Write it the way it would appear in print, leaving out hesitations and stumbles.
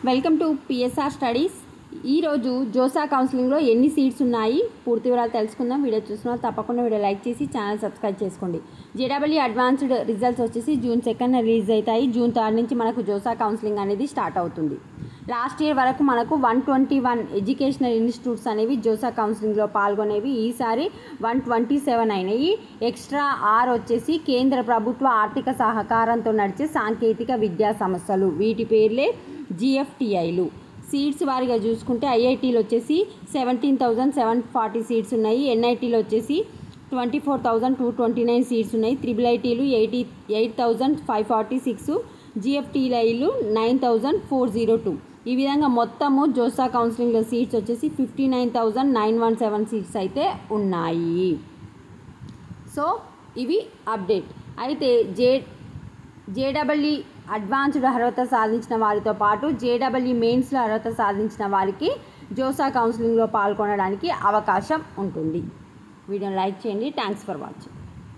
Welcome to PSR studies. ఈరోజు JoSAA కౌన్సిలింగ్లో ఎన్ని సీట్స్ ఉన్నాయి పూర్తి వివరాలు తెలుసుకుందాం. వీడియో చూసిన తప్పకుండా వీడియో లైక్ చేసి ఛానల్ సబ్స్క్రైబ్ చేసుకోండి. జేడబ్ల్యూ అడ్వాన్స్డ్ రిజల్ట్స్ వచ్చేసి జూన్ 2 రిలీజ్ అవుతాయి. జూన్ 3 నుంచి మనకు జోసా కౌన్సిలింగ్ అనేది స్టార్ట్ అవుతుంది. లాస్ట్ ఇయర్ వరకు మనకు 121 ఎడ్యుకేషనల్ ఇన్స్టిట్యూట్స్ అనేవి జోసా కౌన్సిలింగ్లో పాల్గొనేవి. ఈసారి 127 అయినాయి. ఎక్స్ట్రా 6 వచ్చేసి కేంద్ర ప్రభుత్వ ఆర్థిక సహకారంతో నడిచే సాంకేతిక విద్యా సంస్థలు, వీటి పేర్లే జిఎఫ్టిఐలు. సీట్స్ వారిగా చూసుకుంటే ఐఐటీలో వచ్చేసి 17,740 సీట్స్ ఉన్నాయి. ఎన్ఐటీలో వచ్చేసి 24,229 సీట్స్ ఉన్నాయి. త్రిబుల్ ఐటీలు 8,546, జిఎఫ్టీఐలు 9,402. ఈ విధంగా మొత్తము జోసా కౌన్సిలింగ్లో సీట్స్ వచ్చేసి 59,917 సీట్స్ అయితే ఉన్నాయి. సో ఇవి అప్డేట్. అయితే జేడబ్ల్యూ అడ్వాన్స్డ్ అర్హత సాధించిన వారితో పాటు జేడబ్ల్యూ మెయిన్స్లో అర్హత సాధించిన వారికి జోసా కౌన్సిలింగ్లో పాల్గొనడానికి అవకాశం ఉంటుంది. వీడియోని లైక్ చేయండి. Thanks for watching.